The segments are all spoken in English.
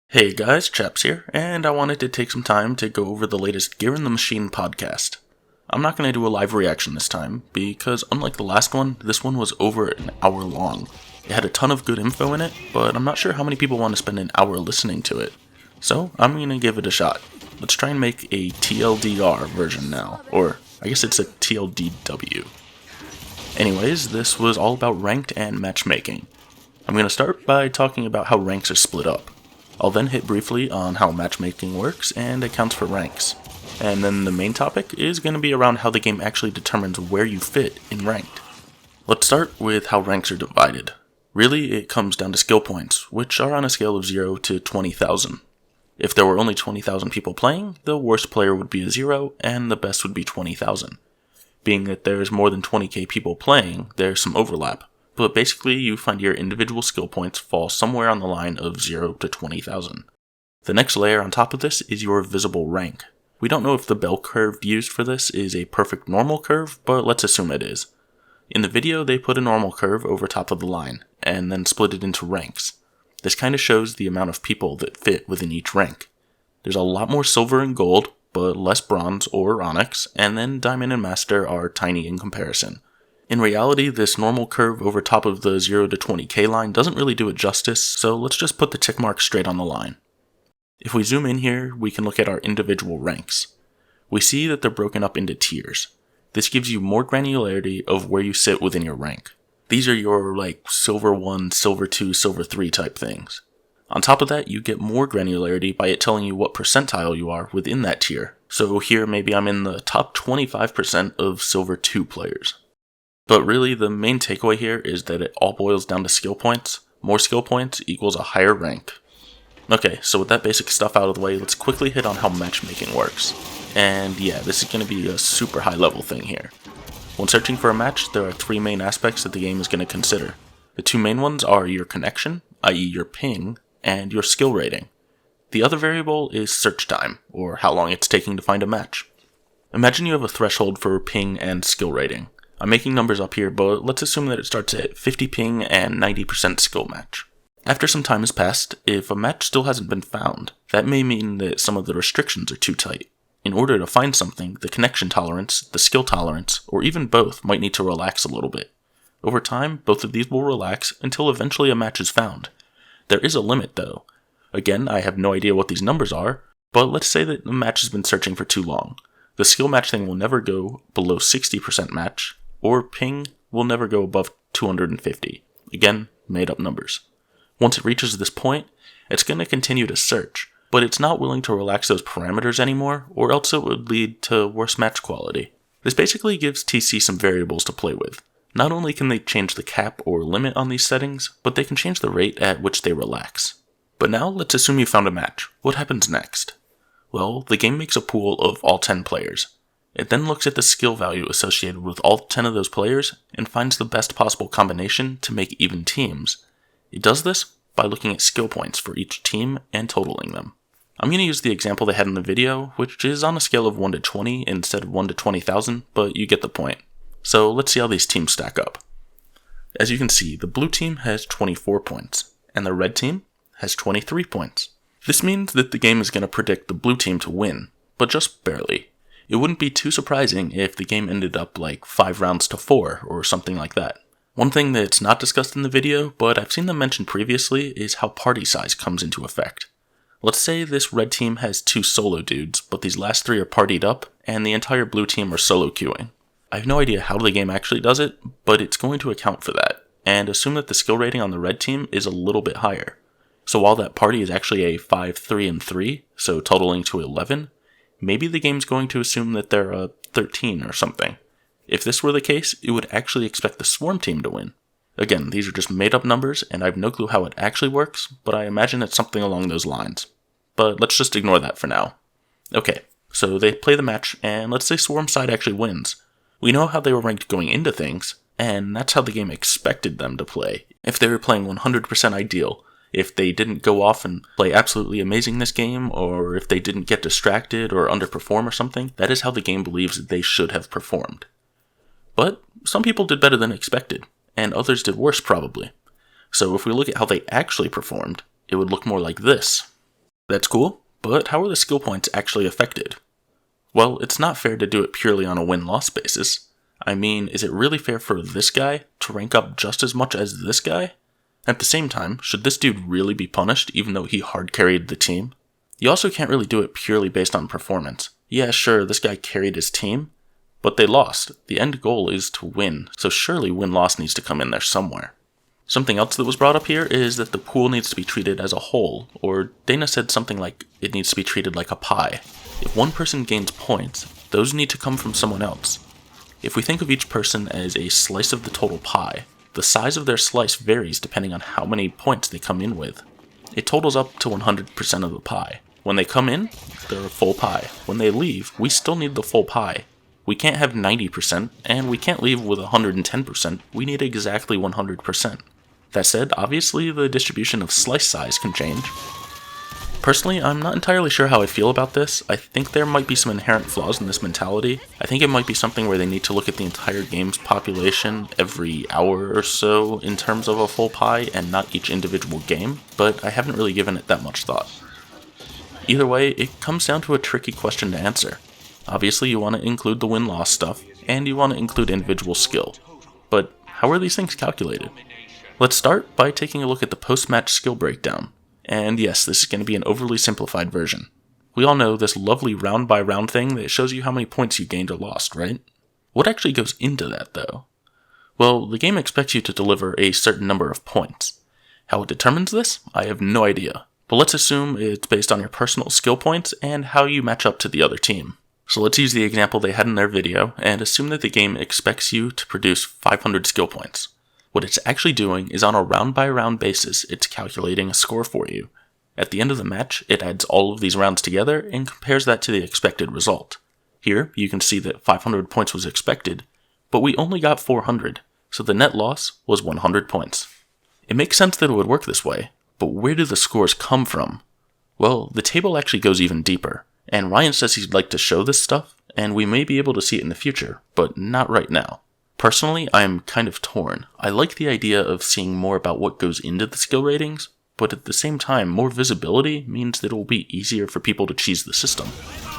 Hey guys, Chaps here, and I wanted to take some time to go over the latest Gear in the Machine podcast. I'm not going to do a live reaction this time, because unlike the last one, this one was over an hour long. It had a ton of good info in it, but I'm not sure how many people want to spend an hour listening to it. So, I'm going to give it a shot. Let's try and make a TLDR version now, or I guess it's a TLDW. Anyways, this was all about ranked and matchmaking. I'm going to start by talking about how ranks are split up. I'll then hit briefly on how matchmaking works and accounts for ranks. And then the main topic is going to be around how the game actually determines where you fit in ranked. Let's start with how ranks are divided. Really, it comes down to skill points, which are on a scale of 0 to 20,000. If there were only 20,000 people playing, the worst player would be a 0 and the best would be 20,000. Being that there's more than 20k people playing, there's some overlap. But basically, you find your individual skill points fall somewhere on the line of 0 to 20,000. The next layer on top of this is your visible rank. We don't know if the bell curve used for this is a perfect normal curve, but let's assume it is. In the video, they put a normal curve over top of the line, and then split it into ranks. This kind of shows the amount of people that fit within each rank. There's a lot more silver and gold, but less bronze or onyx, and then diamond and master are tiny in comparison. In reality, this normal curve over top of the 0 to 20k line doesn't really do it justice, so let's just put the tick mark straight on the line. If we zoom in here, we can look at our individual ranks. We see that they're broken up into tiers. This gives you more granularity of where you sit within your rank. These are your silver 1, silver 2, silver 3 type things. On top of that, you get more granularity by it telling you what percentile you are within that tier. So here maybe I'm in the top 25% of silver 2 players. But really, the main takeaway here is that it all boils down to skill points. More skill points equals a higher rank. Okay, so with that basic stuff out of the way, let's quickly hit on how matchmaking works. And yeah, this is going to be a super high level thing here. When searching for a match, there are 3 main aspects that the game is going to consider. The 2 main ones are your connection, i.e. your ping, and your skill rating. The other variable is search time, or how long it's taking to find a match. Imagine you have a threshold for ping and skill rating. I'm making numbers up here, but let's assume that it starts at 50 ping and 90% skill match. After some time has passed, if a match still hasn't been found, that may mean that some of the restrictions are too tight. In order to find something, the connection tolerance, the skill tolerance, or even both might need to relax a little bit. Over time, both of these will relax until eventually a match is found. There is a limit though. Again, I have no idea what these numbers are, but let's say that the match has been searching for too long. The skill match thing will never go below 60% match, or ping will never go above 250. Again, made up numbers. Once it reaches this point, it's going to continue to search, but it's not willing to relax those parameters anymore, or else it would lead to worse match quality. This basically gives TC some variables to play with. Not only can they change the cap or limit on these settings, but they can change the rate at which they relax. But now let's assume you found a match. What happens next? Well, the game makes a pool of all 10 players. It then looks at the skill value associated with all 10 of those players and finds the best possible combination to make even teams. It does this by looking at skill points for each team and totaling them. I'm going to use the example they had in the video, which is on a scale of 1 to 20 instead of 1 to 20,000, but you get the point. So let's see how these teams stack up. As you can see, the blue team has 24 points, and the red team has 23 points. This means that the game is going to predict the blue team to win, but just barely. It wouldn't be too surprising if the game ended up 5 rounds to 4 or something like that. One thing that's not discussed in the video, but I've seen them mentioned previously, is how party size comes into effect. Let's say this red team has 2 solo dudes, but these last 3 are partied up, and the entire blue team are solo queuing. I have no idea how the game actually does it, but it's going to account for that, and assume that the skill rating on the red team is a little bit higher. So while that party is actually a 5, 3, and 3, so totaling to 11, maybe the game's going to assume that they're a 13 or something. If this were the case, it would actually expect the swarm team to win. Again, these are just made up numbers, and I have no clue how it actually works, but I imagine it's something along those lines. But let's just ignore that for now. Okay, so they play the match, and let's say swarm side actually wins. We know how they were ranked going into things, and that's how the game expected them to play. If they were playing 100% ideal, if they didn't go off and play absolutely amazing this game, or if they didn't get distracted or underperform or something, that is how the game believes they should have performed. But some people did better than expected, and others did worse probably. So if we look at how they actually performed, it would look more like this. That's cool, but how are the skill points actually affected? Well, it's not fair to do it purely on a win-loss basis. I mean, is it really fair for this guy to rank up just as much as this guy? At the same time, should this dude really be punished even though he hard carried the team? You also can't really do it purely based on performance. Yeah, sure, this guy carried his team, but they lost. The end goal is to win, so surely win-loss needs to come in there somewhere. Something else that was brought up here is that the pool needs to be treated as a whole, or Dana said something like it needs to be treated like a pie. If one person gains points, those need to come from someone else. If we think of each person as a slice of the total pie, the size of their slice varies depending on how many points they come in with. It totals up to 100% of the pie. When they come in, they're a full pie. When they leave, we still need the full pie. We can't have 90%, and we can't leave with 110%, we need exactly 100%. That said, obviously the distribution of slice size can change. Personally, I'm not entirely sure how I feel about this. I think there might be some inherent flaws in this mentality. I think it might be something where they need to look at the entire game's population every hour or so in terms of a full pie and not each individual game, but I haven't really given it that much thought. Either way, it comes down to a tricky question to answer. Obviously you want to include the win-loss stuff, and you want to include individual skill. But how are these things calculated? Let's start by taking a look at the post-match skill breakdown. And yes, this is going to be an overly simplified version. We all know this lovely round-by-round thing that shows you how many points you gained or lost, right? What actually goes into that, though? Well, the game expects you to deliver a certain number of points. How it determines this? I have no idea. But let's assume it's based on your personal skill points and how you match up to the other team. So let's use the example they had in their video and assume that the game expects you to produce 500 skill points. What it's actually doing is on a round-by-round basis, it's calculating a score for you. At the end of the match, it adds all of these rounds together and compares that to the expected result. Here, you can see that 500 points was expected, but we only got 400, so the net loss was 100 points. It makes sense that it would work this way, but where do the scores come from? Well, the table actually goes even deeper, and Ryan says he'd like to show this stuff, and we may be able to see it in the future, but not right now. Personally, I am kind of torn. I like the idea of seeing more about what goes into the skill ratings, but at the same time, more visibility means that it will be easier for people to cheese the system.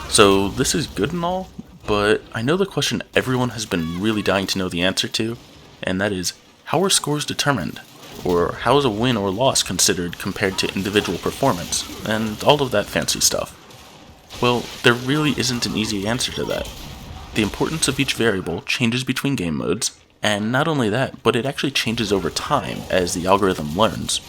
So this is good and all, but I know the question everyone has been really dying to know the answer to, and that is, how are scores determined? Or how is a win or loss considered compared to individual performance, and all of that fancy stuff? Well, there really isn't an easy answer to that. The importance of each variable changes between game modes, and not only that, but it actually changes over time as the algorithm learns.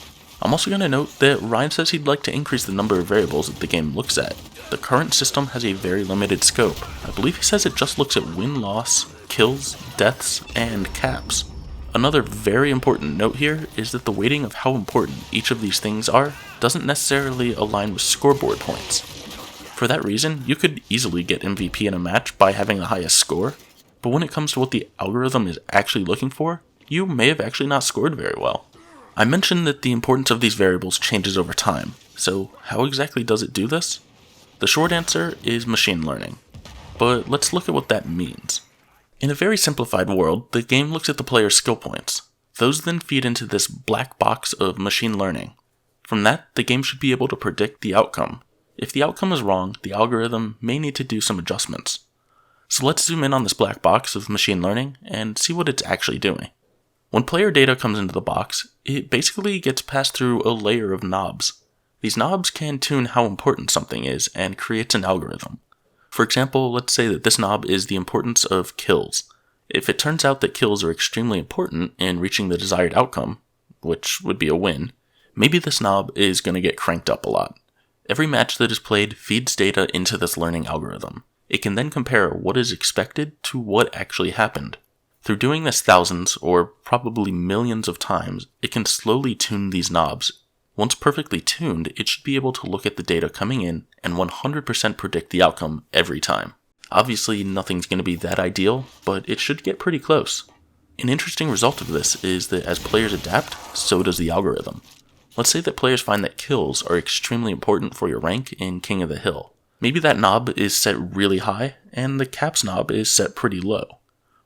I'm also going to note that Ryan says he'd like to increase the number of variables that the game looks at. The current system has a very limited scope. I believe he says it just looks at win-loss, kills, deaths, and caps. Another very important note here is that the weighting of how important each of these things are doesn't necessarily align with scoreboard points. For that reason, you could easily get MVP in a match by having the highest score, but when it comes to what the algorithm is actually looking for, you may have actually not scored very well. I mentioned that the importance of these variables changes over time, so how exactly does it do this? The short answer is machine learning, but let's look at what that means. In a very simplified world, the game looks at the player's skill points. Those then feed into this black box of machine learning. From that, the game should be able to predict the outcome. If the outcome is wrong, the algorithm may need to do some adjustments. So let's zoom in on this black box of machine learning and see what it's actually doing. When player data comes into the box, it basically gets passed through a layer of knobs. These knobs can tune how important something is and creates an algorithm. For example, let's say that this knob is the importance of kills. If it turns out that kills are extremely important in reaching the desired outcome, which would be a win, maybe this knob is going to get cranked up a lot. Every match that is played feeds data into this learning algorithm. It can then compare what is expected to what actually happened. Through doing this thousands, or probably millions of times, it can slowly tune these knobs. Once perfectly tuned, it should be able to look at the data coming in and 100% predict the outcome every time. Obviously, nothing's going to be that ideal, but it should get pretty close. An interesting result of this is that as players adapt, so does the algorithm. Let's say that players find that kills are extremely important for your rank in King of the Hill. Maybe that knob is set really high, and the caps knob is set pretty low.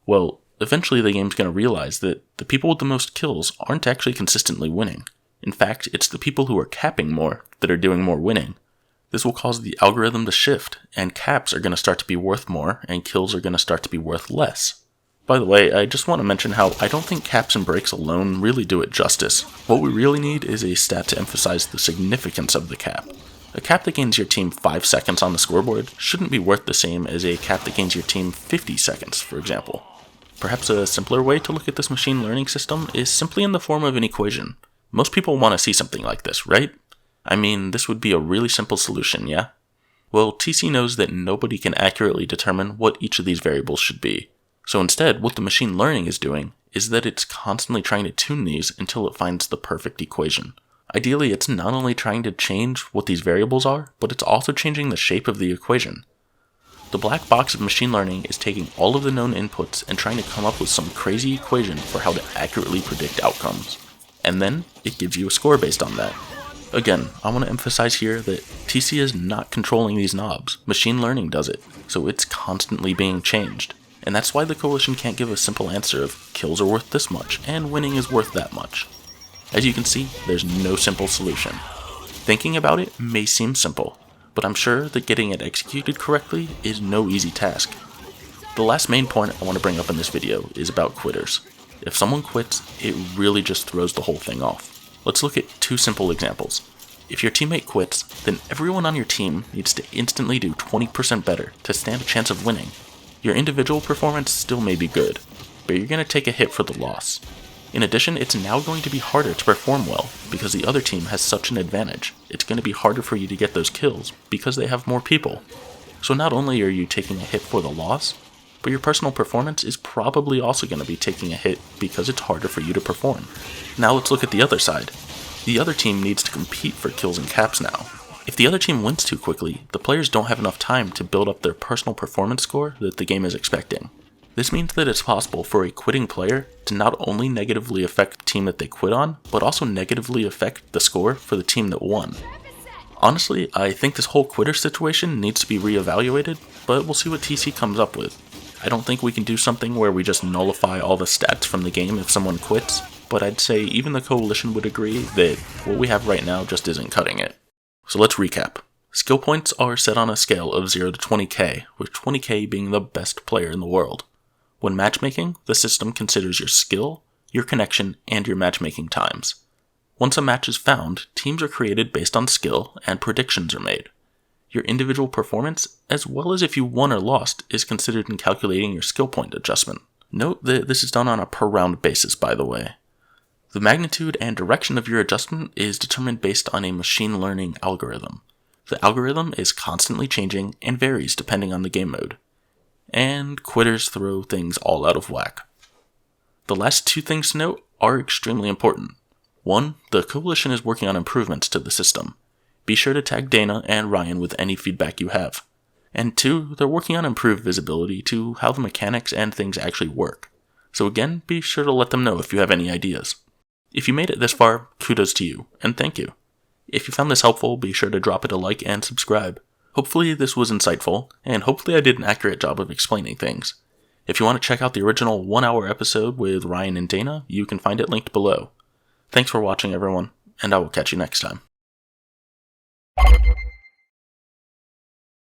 Well, eventually the game's going to realize that The people with the most kills aren't actually consistently winning. In fact, it's the people who are capping more that are doing more winning. This will cause the algorithm to shift, and caps are going to start to be worth more, and kills are going to start to be worth less. By the way, I just want to mention how I don't think caps and breaks alone really do it justice. What we really need is a stat to emphasize the significance of the cap. A cap that gains your team 5 seconds on the scoreboard shouldn't be worth the same as a cap that gains your team 50 seconds, for example. Perhaps a simpler way to look at this machine learning system is simply in the form of an equation. Most people want to see something like this, right? I mean, this would be a really simple solution, yeah? Well, TC knows that nobody can accurately determine what each of these variables should be. So instead, what the machine learning is doing is that it's constantly trying to tune these until it finds the perfect equation. Ideally, it's not only trying to change what these variables are, but it's also changing the shape of the equation. The black box of machine learning is taking all of the known inputs and trying to come up with some crazy equation for how to accurately predict outcomes. And then, it gives you a score based on that. Again, I want to emphasize here that TC is not controlling these knobs. Machine learning does it, so it's constantly being changed. And that's why the coalition can't give a simple answer of kills are worth this much, and winning is worth that much. As you can see, there's no simple solution. Thinking about it may seem simple, but I'm sure that getting it executed correctly is no easy task. The last main point I want to bring up in this video is about quitters. If someone quits, it really just throws the whole thing off. Let's look at 2 simple examples. If your teammate quits, then everyone on your team needs to instantly do 20% better to stand a chance of winning. Your individual performance still may be good, but you're going to take a hit for the loss. In addition, it's now going to be harder to perform well because the other team has such an advantage. It's going to be harder for you to get those kills because they have more people. So not only are you taking a hit for the loss, but your personal performance is probably also going to be taking a hit because it's harder for you to perform. Now let's look at the other side. The other team needs to compete for kills and caps now. If the other team wins too quickly, the players don't have enough time to build up their personal performance score that the game is expecting. This means that it's possible for a quitting player to not only negatively affect the team that they quit on, but also negatively affect the score for the team that won. Honestly, I think this whole quitter situation needs to be reevaluated, but we'll see what TC comes up with. I don't think we can do something where we just nullify all the stats from the game if someone quits, but I'd say even the coalition would agree that what we have right now just isn't cutting it. So let's recap. Skill points are set on a scale of 0 to 20k, with 20k being the best player in the world. When matchmaking, the system considers your skill, your connection, and your matchmaking times. Once a match is found, teams are created based on skill, and predictions are made. Your individual performance, as well as if you won or lost, is considered in calculating your skill point adjustment. Note that this is done on a per round basis, by the way. The magnitude and direction of your adjustment is determined based on a machine learning algorithm. The algorithm is constantly changing and varies depending on the game mode. And quitters throw things all out of whack. The last 2 things to note are extremely important. 1, the coalition is working on improvements to the system. Be sure to tag Dana and Ryan with any feedback you have. And 2, they're working on improved visibility to how the mechanics and things actually work. So again, be sure to let them know if you have any ideas. If you made it this far, kudos to you, and thank you. If you found this helpful, be sure to drop it a like and subscribe. Hopefully this was insightful, and hopefully I did an accurate job of explaining things. If you want to check out the original 1-hour episode with Ryan and Dana, you can find it linked below. Thanks for watching everyone, and I will catch you next time.